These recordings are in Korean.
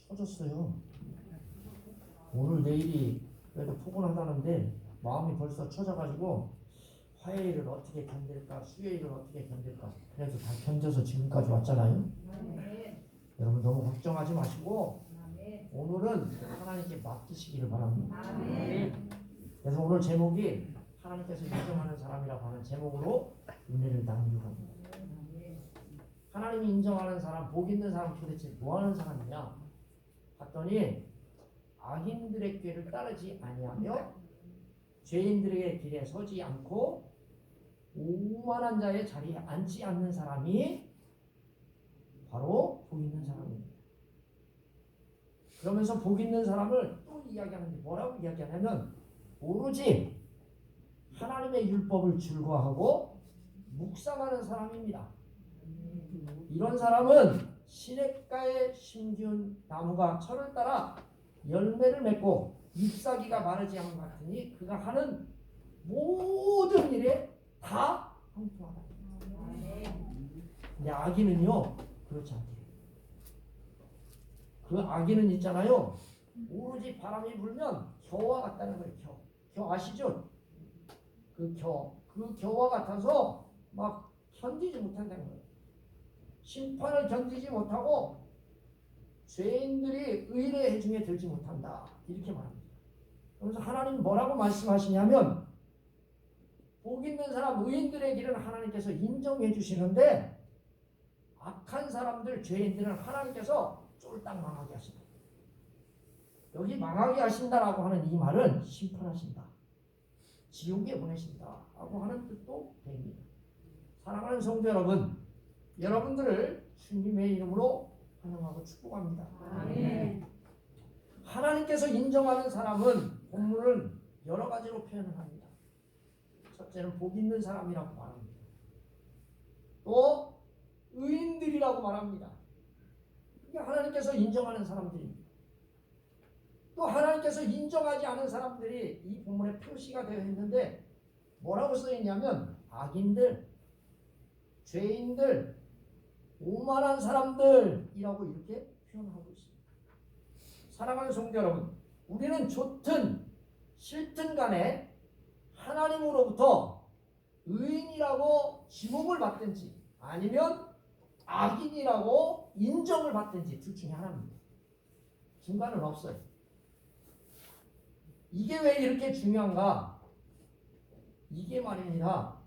처졌어요. 오늘 내일이 그래도 포근하다는데 마음이 벌써 처져가지고 화요일을 어떻게 견딜까, 수요일을 어떻게 견딜까. 그래서 다 견뎌서 지금까지 왔잖아요. 여러분 너무 걱정하지 마시고 오늘은 하나님께 맡기시기를 바랍니다. 그래서 오늘 제목이 하나님께서 인정하는 사람이라고 하는 제목으로 은혜를 나누려고 합니다. 하나님이 인정하는 사람, 복 있는 사람 도대체 뭐하는 사람이냐 봤더니 악인들의 꾀를 따르지 아니하며 죄인들의 길에 서지 않고 오만한 자의 자리에 앉지 않는 사람이 바로 복 있는 사람입니다. 그러면서 복 있는 사람을 또 이야기하는데 뭐라고 이야기하냐면 오로지 하나님의 율법을 즐거워하고 묵상하는 사람입니다. 이런 사람은 시냇가에 심기운 나무가 철을 따라 열매를 맺고 잎사귀가 마르지 않은 것 같으니 그가 하는 모든 일에 다 형통하다. 근데 악인은요 그렇지 않대요. 그 악인은 있잖아요. 오로지 바람이 불면 겨와 같다는 거예요. 겨 아시죠? 그 겨와 같아서 막 견디지 못한다는 거예요. 심판을 견디지 못하고 죄인들이 의의 해중에 들지 못한다. 이렇게 말합니다. 그래서 하나님 뭐라고 말씀하시냐면 복 있는 사람, 의인들의 길은 하나님께서 인정해 주시는데 악한 사람들, 죄인들은 하나님께서 쫄딱 망하게 하신다. 여기 망하게 하신다라고 하는 이 말은 심판하신다. 지옥에 보내신다. 라고 하는 뜻도 됩니다. 사랑하는 성도 여러분, 여러분들을 주님의 이름으로 환영하고 축복합니다. 아멘. 하나님께서 인정하는 사람은 본문은 여러 가지로 표현을 합니다. 첫째는 복 있는 사람이라고 말합니다. 또 의인들이라고 말합니다. 이게 하나님께서 인정하는 사람들입니다. 또 하나님께서 인정하지 않은 사람들이 이 본문에 표시가 되어 있는데 뭐라고 써 있냐면 악인들, 죄인들, 오만한 사람들이라고 이렇게 표현하고 있습니다. 사랑하는 성도 여러분, 우리는 좋든 싫든 간에 하나님으로부터 의인이라고 지목을 받든지 아니면 악인이라고 인정을 받든지 둘 중에 하나입니다. 중간은 없어요. 이게 왜 이렇게 중요한가? 이게 말입니다.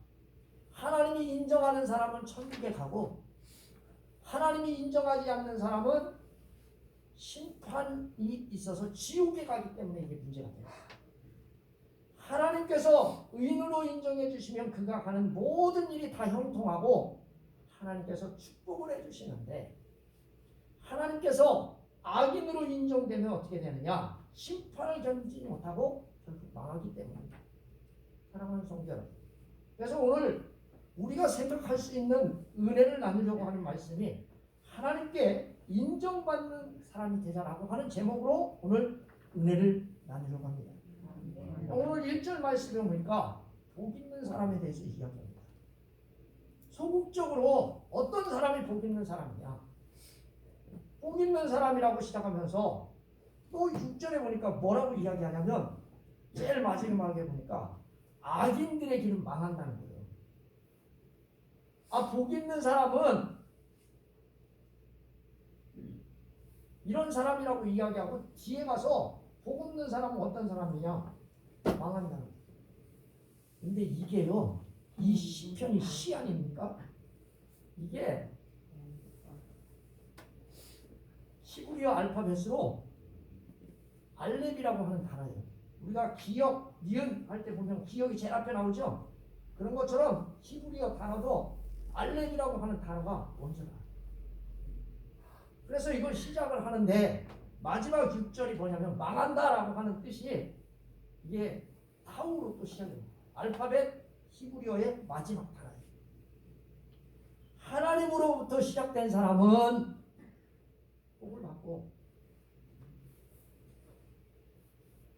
하나님이 인정하는 사람은 천국에 가고 하나님이 인정하지 않는 사람은 심판이 있어서 지옥에 가기 때문에 이게 문제가 돼요. 하나님께서 의인으로 인정해 주시면 그가 하는 모든 일이 다 형통하고 하나님께서 축복을 해 주시는데 하나님께서 악인으로 인정되면 어떻게 되느냐? 심판을 견디지 못하고 결국 망하기 때문입니다. 사랑하는 성도 여러분, 그래서 오늘 우리가 생각할 수 있는 은혜를 나누려고 하는 말씀이 하나님께 인정받는 사람이 되자라고 하는 제목으로 오늘 은혜를 나누려고 합니다. 오늘 1절 말씀에 보니까 복 있는 사람에 대해서 이야기합니다. 소극적으로 어떤 사람이 복 있는 사람이냐? 복 있는 사람이라고 시작하면서 또 6절에 보니까 뭐라고 이야기하냐면 제일 마지막에 보니까 악인들의 길은 망한다는 거예요. 복 있는 사람은 이런 사람이라고 이야기하고 뒤에 가서 복 없는 사람은 어떤 사람이냐? 망한다는 거예요. 근데 이게요, 이 시편이 시 아닙니까? 이게 히브리어 알파벳으로 알렙이라고 하는 단어예요. 우리가 기역, 니은 할 때 보면 기역이 제일 앞에 나오죠? 그런 것처럼 히브리어 단어도 알렙이라고 하는 단어가 먼저 나와요. 그래서 이걸 시작을 하는데 마지막 6절이 뭐냐면 망한다라고 하는 뜻이 이게 타우로 또 시작해요. 알파벳 히브리어의 마지막 단어예요. 하나님으로부터 시작된 사람은 복을 받고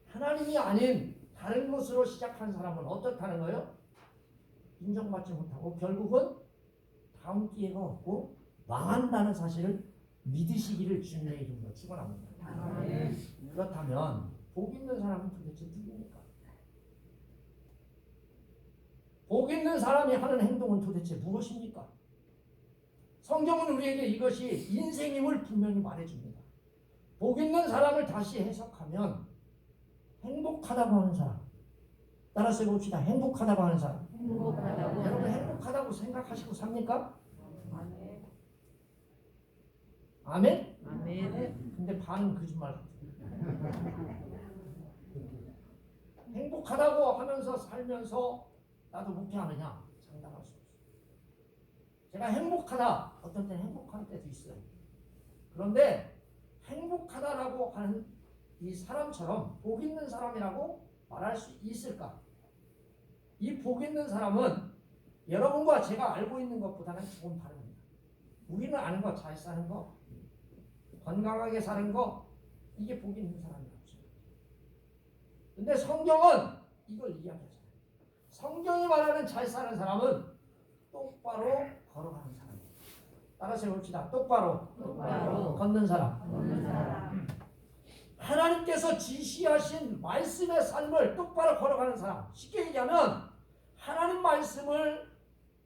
하나님이 아닌 다른 것으로 시작한 사람은 어떻다는 거예요? 인정받지 못하고 결국은 다음 기회가 없고 망한다는 사실을 믿으시기를 주님의 이름으로 축원합니다. 그렇다면 복 있는 사람은 도대체 누구입니까? 복 있는 사람이 하는 행동은 도대체 무엇입니까? 성경은 우리에게 이것이 인생임을 분명히 말해줍니다. 복 있는 사람을 다시 해석하면 행복하다고 하는 사람. 따라서 해봅시다. 행복하다고 하는 사람. 여러분 행복하다고 생각하시고 삽니까? 아멘? 아멘. 근데 반은 거짓말. 행복하다고 하면서 살면서 나도 목회하느냐? 장담할 수 없어요. 제가 행복하다. 어떤 때는 행복할 때도 있어요. 그런데 행복하다라고 하는 이 사람처럼 복 있는 사람이라고 말할 수 있을까? 이 복 있는 사람은 여러분과 제가 알고 있는 것보다는 조금 다릅니다. 우리는 아는 거, 잘 사는 거, 건강하게 사는 거, 이게 복 있는 사람이라고 생각해요. 근데 성경은 이걸 이야기하잖아요. 성경이 말하는 잘 사는 사람은 똑바로 걸어가는 사람이에요. 따라서 해봅시다. 똑바로 걷는 사람. 하나님께서 지시하신 말씀의 삶을 똑바로 걸어가는 사람. 쉽게 얘기하면 하나님 말씀을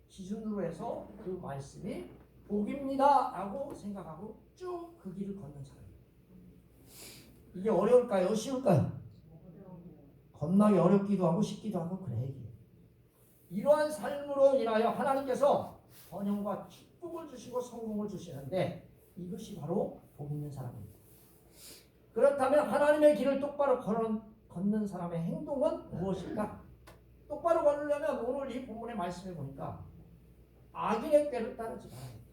기준으로 해서 그 말씀이 복입니다 라고 생각하고 쭉 그 길을 걷는 사람이에요. 이게 어려울까요? 쉬울까요? 겁나게 어렵기도 하고 쉽기도 하고 그래. 이러한 삶으로 인하여 하나님께서 번영과 축복을 주시고 성공을 주시는데 이것이 바로 복 있는 사람입니다. 그렇다면 하나님의 길을 똑바로 걷는 사람의 행동은 무엇일까? 똑바로 걸으려면 오늘 이 본문의 말씀을 보니까 악인의 꾀를 따르지 말아야 됩니다.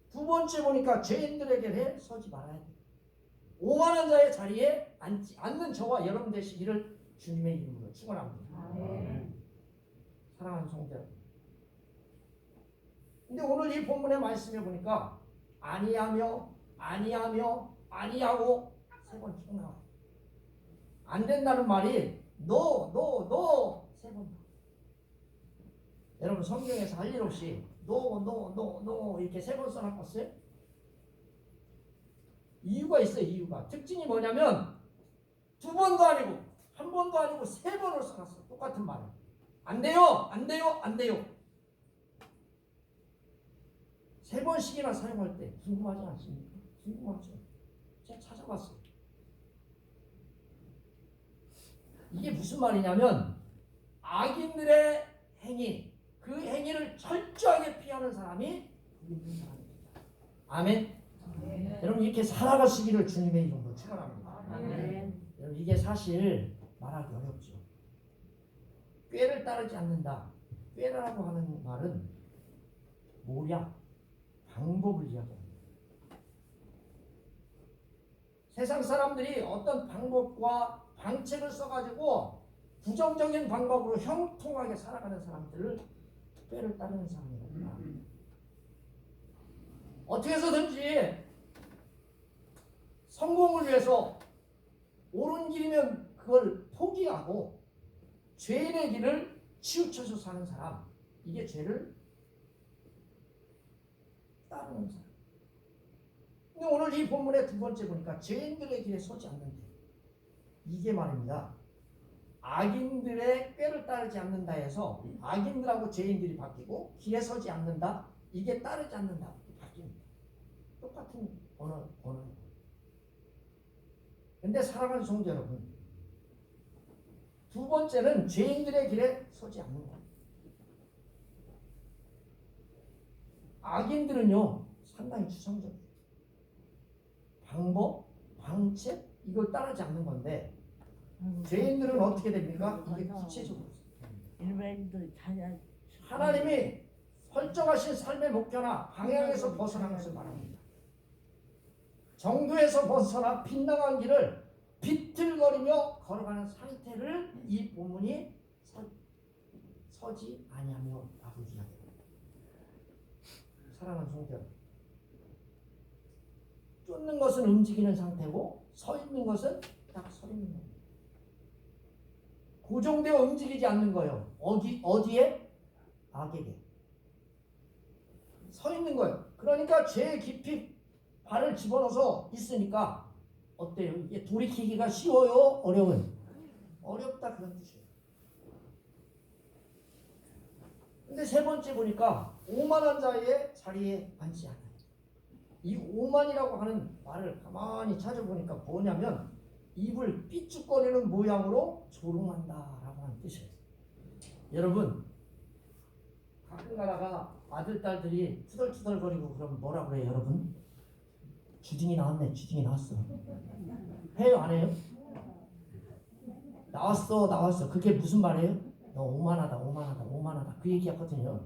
두 번째 보니까 죄인들의 길에 서지 말아야 됩니다. 오만한 자의 자리에 앉지 않는 저와 여러분 되시기를 주님의 이름으로 축원합니다. 사랑하는 성도 여러분. 근데 오늘 이 본문의 말씀에 보니까 아니하고 세 번 쭉 나와요. 안 된다는 말이 no 세 번 나와요. 여러분 성경에서 할 일 없이 no 이렇게 세 번 써놨었어요? 이유가 있어요. 이유가. 특징이 뭐냐면 두 번도 아니고 한 번도 아니고 세 번을 써놨어요. 똑같은 말을. 안 돼요. 세 번씩이나 사용할 때 궁금하지 않습니까? 궁금하죠. 제가 찾아봤어요. 이게 무슨 말이냐면 악인들의 행위, 그 행위를 철저하게 피하는 사람이 복 있는 사람입니다. 아멘. 여러분 이렇게 살아가시기를 주님의 이름으로 축원합니다. 여러분 이게 사실 말하기 어렵죠. 꾀를 따르지 않는다. 꾀라고 하는 말은 뭐냐? 방법을 이야기합니다. 세상 사람들이 어떤 방법과 방책을 써가지고 부정적인 방법으로 형통하게 살아가는 사람들을 꾀를 따르는 사람이랍니다. 어떻게 해서든지 성공을 위해서 옳은 길이면 그걸 포기하고 죄인의 길을 치우쳐서 사는 사람, 이게 죄를 따르는 사람. 근데 오늘 이 본문의 두 번째 보니까 죄인들의 길에 서지 않는데, 이게 말입니다. 악인들의 꾀를 따르지 않는다 해서 악인들하고 죄인들이 바뀌고 길에 서지 않는다, 이게 따르지 않는다 바뀝니다. 똑같은 언어. 근데 사랑하는 성도 여러분, 두 번째는 죄인들의 길에 서지 않는 것. 악인들은요 상당히 추상적이에요. 방법, 방책 이걸 따르지 않는 건데 죄인들은 어떻게 됩니까? 이게 구체적으로 하나님이 설정하신 삶의 목표나 방향에서 벗어난 것을 말합니다. 정도에서 벗어나 빗나간 길을 비틀거리며 걸어가는 상태를 이 본문이 서지 아니하며 라고 이야기합니다. 사랑하는 성도 여러분, 쫓는 것은 움직이는 상태고 서 있는 것은 딱 서 있는 겁니다. 고정되어 움직이지 않는 거예요. 어디에? 악에게 서 있는 거예요. 그러니까 죄의 깊이 발을 집어넣어서 있으니까 어때요? 이게 돌이키기가 쉬워요? 어려워요? 어렵다 그런 뜻이에요. 근데 세 번째 보니까 오만한 자의 자리에 앉지 않아요. 이 오만이라고 하는 말을 가만히 찾아보니까 뭐냐면 입을 삐죽거리는 모양으로 조롱한다라고 하는 뜻이에요. 여러분 가끔 가다가 아들 딸들이 투덜투덜거리고 그러면 뭐라 그래요 여러분? 주둥이 나왔네. 주둥이 나왔어. 해요 안 해요? 나왔어. 그게 무슨 말이에요? 너 오만하다 그 얘기였거든요.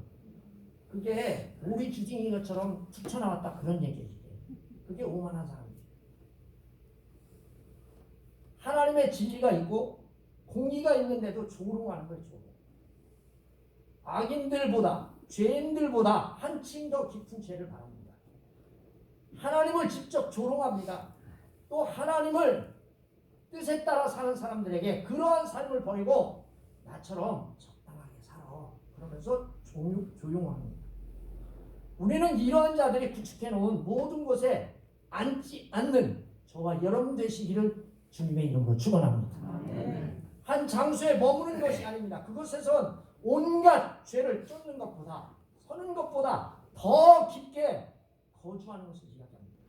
그게 오리 주둥이 것처럼 툭쳐나왔다 그런 얘기예요. 그게 오만한 사람이에요. 하나님의 진리가 있고 공의가 있는데도 조롱하는 거예요. 조롱. 악인들보다 죄인들보다 한층 더 깊은 죄를 바랍니다. 하나님을 직접 조롱합니다. 또 하나님을 뜻에 따라 사는 사람들에게 그러한 삶을 버리고 나처럼 적당하게 살아 그러면서 조용합니다. 우리는 이러한 자들이 구축해 놓은 모든 곳에 앉지 않는 저와 여러분 되시기를 주님의 이름으로 축원합니다. 한 장소에 머무는 것이 아닙니다. 그곳에선 온갖 죄를 쫓는 것보다 서는 것보다 더 깊게 거주하는 것을 이야기합니다.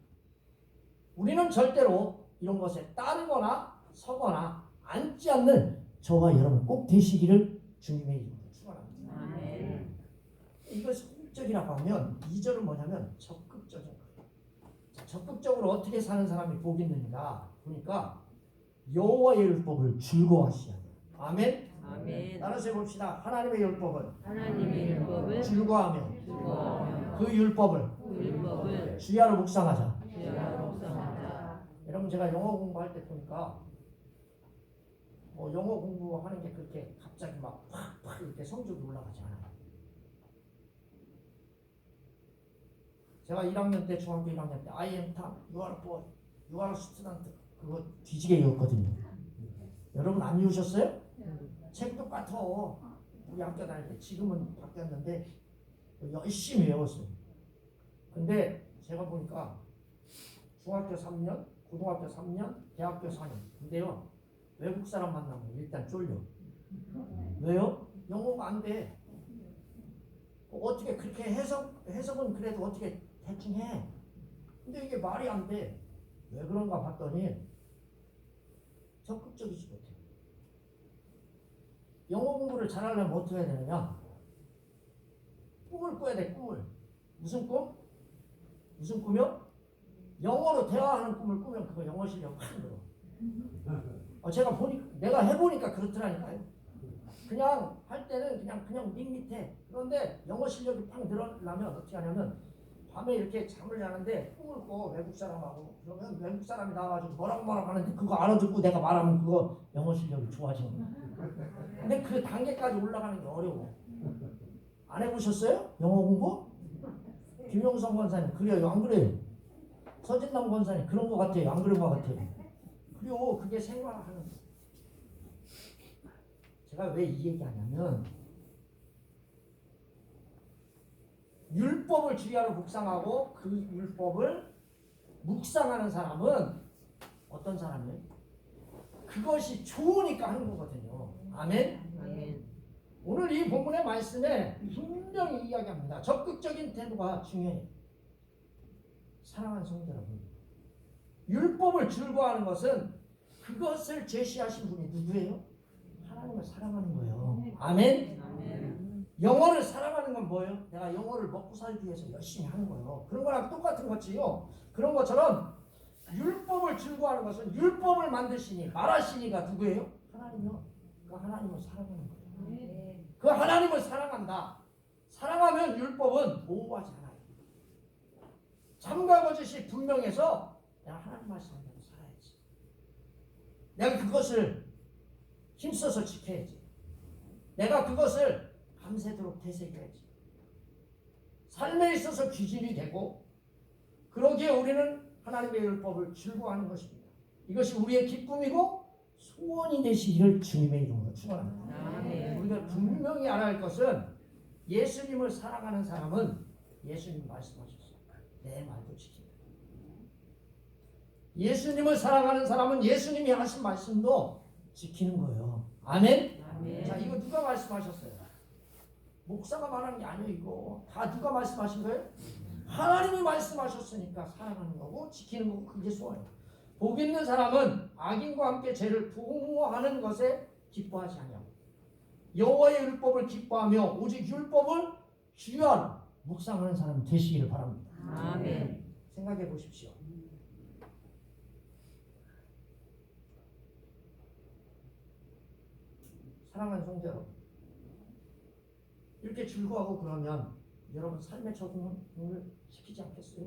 우리는 절대로 이런 것에 따르거나 서거나 앉지 않는 저와 여러분 꼭 되시기를 주님의 이름으로 축원합니다. 이것이 적극적이라고 하면 2절은 뭐냐면 적극적인 거예요. 적극적으로 어떻게 사는 사람이 복이 있느냐 보니까 여호와의 율법을 즐거워하시냐. 아멘. 따라서 해봅시다. 하나님의 율법은 즐거워하며 그 율법을 주야로 묵상하자. 여러분 제가 영어 공부할 때 보니까 영어 공부하는 게 그렇게 갑자기 막 팍팍 이렇게 성적이 올라가지 않아요. 제가 1학년 때 중학교 1학년 때 I am Tom, you are boy, you are student 그거 뒤지게 외웠거든요. 여러분 안 외우셨어요? 책 똑같아. 우리 학교 다닐 때 지금은 바뀌었는데 열심히 외웠어요. 근데 제가 보니까 중학교 3년, 고등학교 3년, 대학교 4년 근데요 외국 사람 만나면 일단 쫄려. 왜요? 영어가 안 돼. 어떻게 그렇게 해석은 그래도 어떻게 대충 해. 근데 이게 말이 안 돼. 왜 그런가 봤더니 적극적이지 못해. 영어 공부를 잘하려면 어떻게 해야 되느냐? 꿈을 꿔야 돼. 꿈을. 무슨 꿈? 무슨 꿈이요? 영어로 대화하는 꿈을 꾸면 그거 영어 실력 확 늘어. 제가 내가 해보니까 그렇더라니까요. 그냥 할 때는 그냥 밋밋해. 그런데 영어 실력이 팍 늘어나면 어떻게 하냐면 밤에 이렇게 잠을 자는데 꿈을 꿔 외국 사람하고 그러면 외국 사람이 나와가지고 뭐라고 하는데 그거 알아듣고 내가 말하면 그거 영어 실력이 좋아지는 거야. 근데 그 단계까지 올라가는 게 어려워. 안 해보셨어요? 영어 공부? 김용성 권사님 그래요? 안 그래요? 서진남 권사님 그런 거 같아요? 안 그런 거 같아요? 그래요. 그게 생활하는 거예요. 제가 왜 이 얘기하냐면 율법을 주야로 묵상하고 그 율법을 묵상하는 사람은 어떤 사람이에요? 그것이 좋으니까 하는 거거든요. 아멘? 오늘 이 본문의 말씀에 분명히 이야기합니다. 적극적인 태도가 중요해요. 사랑하는 성도 여러분, 율법을 즐거워하는 것은 그것을 제시하신 분이 누구예요? 하나님을 사랑하는 거예요. 아멘? 영어를 사랑하는 건 뭐예요? 내가 영어를 먹고 살기 위해서 열심히 하는 거예요. 그런 거랑 똑같은 거지요. 그런 것처럼 율법을 즐거워하는 것은 율법을 만드시니 말하시니가 누구예요? 하나님이요. 그 하나님을 사랑하는 거예요. 그 하나님을 사랑한다. 사랑하면 율법은 모호하지 않아요. 참과 거짓이 분명해서 내가 하나님 말씀대로 살아야지. 내가 그것을 힘써서 지켜야지. 내가 그것을 밤새도록 되새겨야지. 삶에 있어서 기준이 되고 그러기에 우리는 하나님의 율법을 즐거워하는 것입니다. 이것이 우리의 기쁨이고 소원이 되시기를 주님의 이름으로 축원합니다. 우리가 분명히 알아야 할 것은 예수님을 사랑하는 사람은 예수님 말씀하셨어요. 내 말도 지킨다. 예수님을 사랑하는 사람은 예수님이 하신 말씀도 지키는 거예요. 아멘? 아멘. 자, 이거 누가 말씀하셨어요? 목사가 말한 게 아니에요. 이거 다 누가 말씀하신 거예요? 하나님이 말씀하셨으니까 사랑하는 거고 지키는 거고 그게 소원이에요. 복 있는 사람은 악인과 함께 죄를 부모하는 것에 기뻐하지 아니하고 여호와의 율법을 기뻐하며 오직 율법을 주야로 묵상하는 사람 되시기를 바랍니다. 아멘. 생각해 보십시오. 사랑하는 성도 여러분, 이렇게 즐거워하고 그러면 여러분 삶의 적응을 시키지 않겠어요?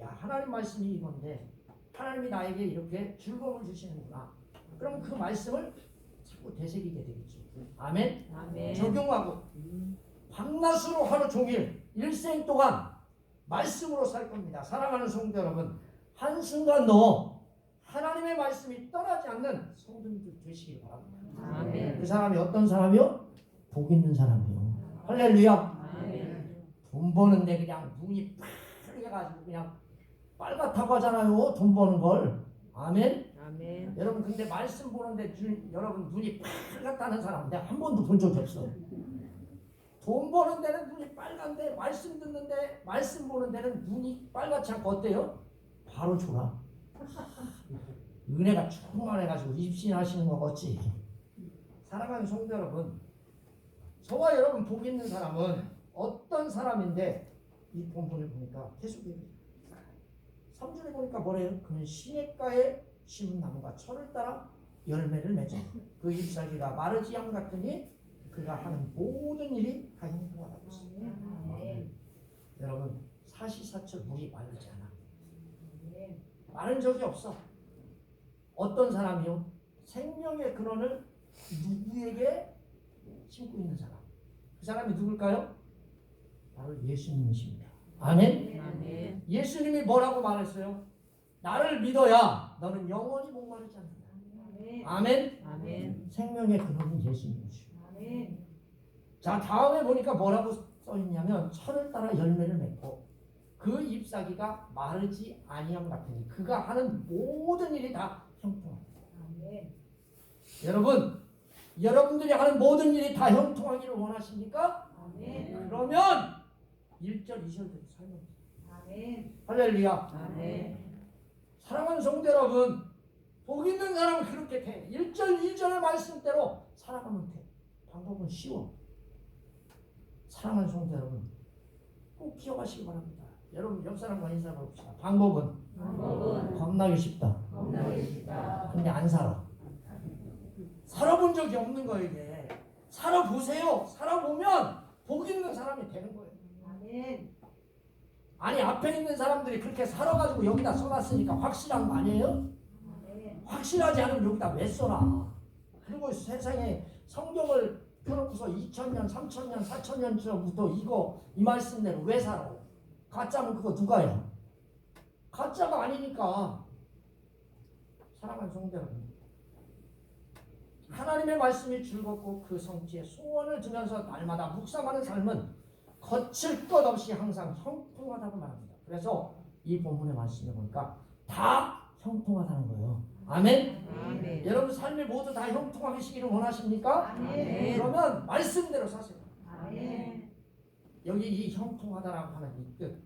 야, 하나님 말씀이 이건데 하나님이 나에게 이렇게 즐거움을 주시는구나. 그럼 그 말씀을 자꾸 되새기게 되겠죠. 아멘? 아멘. 적용하고 밤낮으로 하루 종일 일생 동안 말씀으로 살 겁니다. 사랑하는 성도 여러분, 한순간도 하나님의 말씀이 떠나지 않는 성도님들 되시길 바랍니다. 아멘. 그 사람이 어떤 사람이요? 복 있는 사람이요. 할렐루야. 아멘. 돈 버는데 그냥 눈이 파래가지고 그냥 빨갛다고 하잖아요. 돈 버는 걸. 아멘. 아멘. 여러분 근데 말씀 보는데 여러분 눈이 빨갛다는 사람 내가 한 번도 본 적이 없어. 돈 버는 데는 눈이 빨간데 말씀 듣는데 말씀 보는 데는 눈이 빨갛지 않고 어때요? 바로 졸아. 은혜가 충만해가지고 입신하시는 거 같지. 사랑하는 성도 여러분, 저와 여러분 복 있는 사람은 어떤 사람인데 이 본문을 보니까 계속 얘기해요. 3절에 보니까 뭐래요? 그는 시냇가에 심은 나무가 철을 따라 열매를 맺어 그 잎사귀가 마르지 않 같으니 그가 하는 모든 일이 다 형통하다고 했습니다. 여러분 사시사철 물이 마르지 않아. 마른 적이 없어. 어떤 사람이요? 생명의 근원을 누구에게 심고 있는 사람. 그 사람이 누굴까요? 바로 예수님이십니다. 아멘? 아멘. 예수님이 뭐라고 말했어요? 나를 믿어야 너는 영원히 목마르지 않는다. 아멘? 아멘. 생명의 근원은 예수님이시오. 아멘. 자, 다음에 보니까 뭐라고 써있냐면 철을 따라 열매를 맺고 그 잎사귀가 마르지 아니함 같으니 그가 하는 모든 일이 다 형통합니다. 아멘. 여러분, 여러분들이 하는 모든 일이 다 형통하기를 원하십니까? 아멘. 그러면 1절, 2절대로 살면 돼요. 아멘. 할렐루야. 아멘. 사랑하는 성도 여러분, 복 있는 사람은 그렇게 돼. 1절, 2절의 말씀대로 살아가면 돼. 방법은 쉬워. 사랑하는 성도 여러분, 꼭 기억하시기 바랍니다. 여러분 옆 사람과 인사 봅시다. 방법은 겁나기 쉽다. 근데 안 살아. 살아본 적이 없는 거예요. 이게 살아보세요. 살아보면 복 있는 사람이 되는 거예요. 아멘. 아니 앞에 있는 사람들이 그렇게 살아가지고 여기다 써놨으니까 확실한 거 아니에요? 아멘. 확실하지 않으면 여기다 왜 써놔? 그리고 세상에 성경을 펴놓고서 2000년, 3000년, 4000년 전부터 이 말씀대로 왜 살아? 가짜면 그거 누가요? 가짜가 아니니까. 사랑하는 성도 여러분, 하나님의 말씀이 즐겁고 그 성취의 소원을 두면서 날마다 묵상하는 삶은 거칠 것 없이 항상 형통하다고 말합니다. 그래서 이 본문의 말씀을 보니까 다 형통하다는 거예요. 아멘? 아멘. 여러분 삶이 모두 다 형통하시기를 원하십니까? 아멘. 그러면 말씀대로 사세요. 아멘. 여기 이 형통하다라고 하는 이 뜻,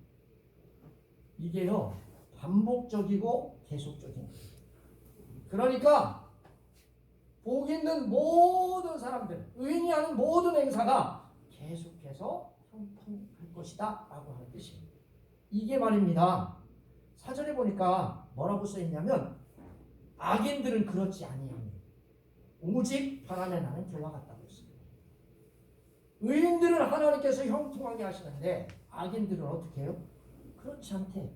이게요 반복적이고 계속적인 거예요. 그러니까 복 있는 모든 사람들, 의인이 하는 모든 행사가 계속해서 형통할 것이다 라고 하는 뜻입니다. 이게 말입니다. 사전에 보니까 뭐라고 써있냐면 악인들은 그렇지 아니하니 오직 바람에 나는 교와 같다고 했습니다. 의인들을 하나님께서 형통하게 하시는데 악인들은 어떻게 해요? 그렇지 않대.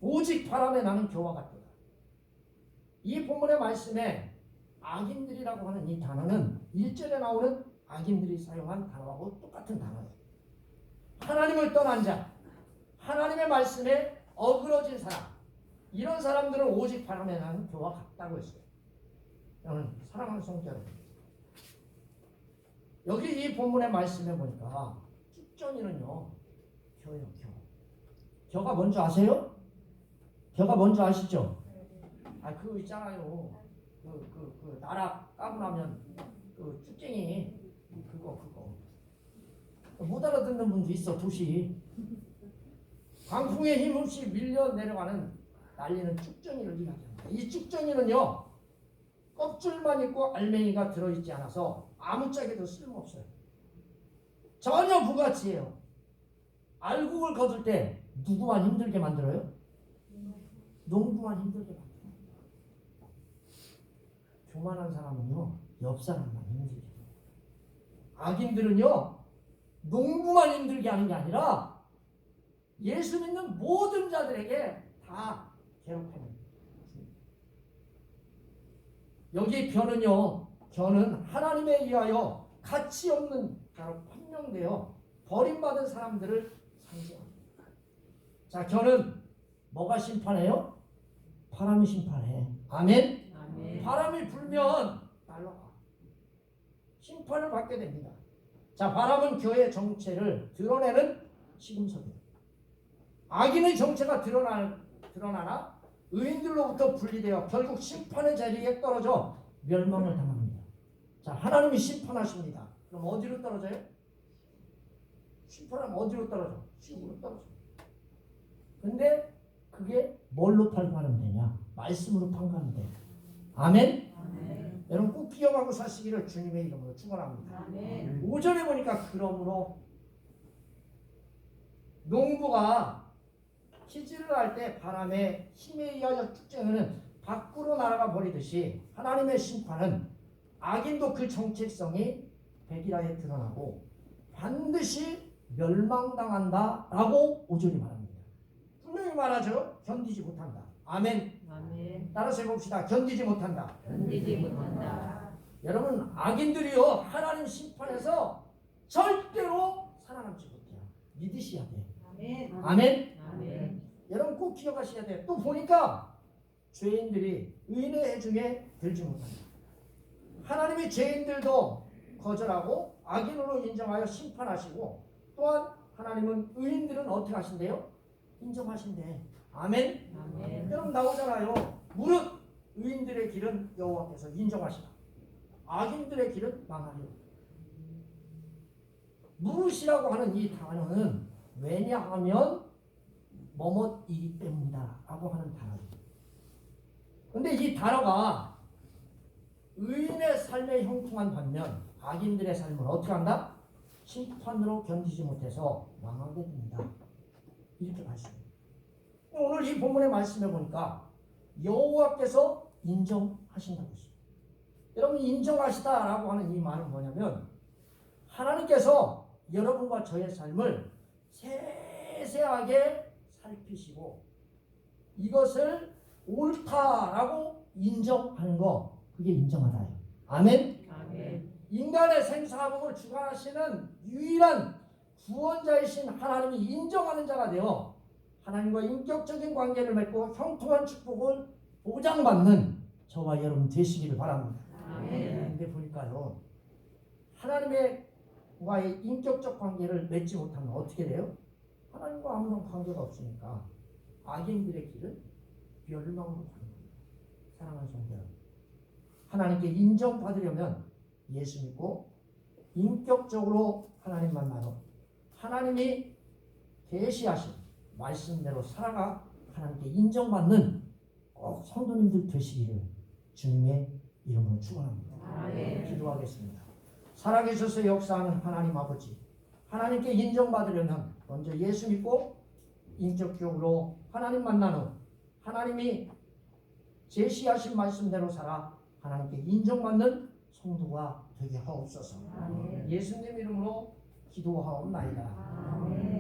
오직 바람에 나는 교와 같다. 이 본문의 말씀에 악인들이라고 하는 이 단어는 1절에 나오는 악인들이 사용한 단어하고 똑같은 단어예요. 하나님을 떠난 자, 하나님의 말씀에 어그러진 사람, 이런 사람들은 오직 바람에 나는 교와 같다고 했어요. 저는 사랑하는 성도 여러분, 여기 이 본문의 말씀에 보니까 쭉정이는요 겨예요. 겨가 뭔지 아세요? 벼가 뭔지 아시죠? 아 그거 있잖아요. 그 나라 까고 나면 그 쭉쟁이 그거 못 알아듣는 분도 있어. 도시 강풍에 힘없이 밀려 내려가는 날리는 쭉정이를 이야기합니다. 이 쭉정이는요 껍질만 있고 알맹이가 들어있지 않아서 아무짝에도 쓸모없어요. 전혀 부가치예요. 알곡을 거둘 때 누구만 힘들게 만들어요? 농부만 힘들게 만들어요. 교만한 사람은요 옆 사람만 힘들게 해요. 악인들은요 농부만 힘들게 하는 게 아니라 예수 믿는 모든 자들에게 다 괴롭힙니다. 여기 벼는요, 겨는 하나님에 의하여 가치 없는 자로 판명되어 버림받은 사람들을 상징합니다. 자, 겨는 뭐가 심판해요? 바람이 심판해. 아멘? 아멘. 바람이 불면 날아가. 심판을 받게 됩니다. 자, 바람은 겨의 정체를 드러내는 시금석이에요. 악인의 정체가 드러나나 의인들로부터 분리되어 결국 심판의 자리에 떨어져 멸망을 당합니다. 자, 하나님이 심판하십니다. 그럼 어디로 떨어져요? 심판하면 어디로 떨어져? 지옥으로 떨어져. 근데 그게 뭘로 판가름 되냐? 말씀으로 판가름 돼. 아멘? 아멘. 여러분 꼭 기억하고 사시기를 주님의 이름으로 축원합니다. 아멘. 5절에 보니까 그러므로 농부가 키질을 할 때 바람의 힘에 의하여 쭉쟁이는 밖으로 날아가 버리듯이 하나님의 심판은 악인도 그 정체성이 백일하에 드러나고 반드시 멸망당한다라고 5절이 말합니다. 분명히 말하죠. 견디지 못한다. 아멘. 아멘. 따라서 해봅시다. 견디지 못한다. 견디지 못한다. 여러분 악인들이요 하나님 심판에서 절대로 살아남지 못해요. 믿으셔야 돼. 아멘. 아멘. 아멘. 여러분 꼭 기억하셔야 돼요. 또 보니까 죄인들이 의인의 해중에 들지 못한다. 하나님이 죄인들도 거절하고 악인으로 인정하여 심판하시고 또한 하나님은 의인들은 어떻게 하신대요? 인정하신대. 아멘. 아멘. 여러분 나오잖아요. 무릇 의인들의 길은 여호와께서 인정하시라. 악인들의 길은 망하리라. 무릇이라고 하는 이 단어는 왜냐하면 뭐뭐이기 때문이다 라고 하는 단어입니다. 근데 이 단어가 의인의 삶에 형통한 반면 악인들의 삶은 어떻게 한다? 심판으로 견디지 못해서 망하게 됩니다. 이렇게 말씀합니다. 오늘 이 본문의 말씀해 보니까 여호와께서 인정하신다고 했습니다. 여러분 인정하시다라고 하는 이 말은 뭐냐면 하나님께서 여러분과 저의 삶을 세세하게 살피시고 이것을 옳다라고 인정하는 거 그게 인정하다예요. 아멘. 아멘. 인간의 생사함을 주관하시는 유일한 구원자이신 하나님이 인정하는 자가 되어 하나님과 인격적인 관계를 맺고 형통한 축복을 보장받는 저와 여러분 되시기를 바랍니다. 아멘. 근데 보니까요 하나님과의 인격적 관계를 맺지 못하면 어떻게 돼요? 하나님과 아무런 관계가 없으니까 악인들의 길은 멸망으로 가는 겁니다. 사랑하는 성도 여러분, 하나님께 인정받으려면 예수 믿고 인격적으로 하나님 만나러 하나님이 계시하신 말씀대로 살아가 하나님께 인정받는 꼭 성도님들 되시기를 주님의 이름으로 축원합니다. 아멘. 기도하겠습니다. 살아계셔서 역사하는 하나님 아버지, 하나님께 인정받으려면 먼저 예수 믿고 인격적으로 하나님 만난 후 하나님이 제시하신 말씀대로 살아 하나님께 인정받는 성도가 되게 하옵소서. 아멘. 예수님 이름으로 기도하옵나이다. 아멘.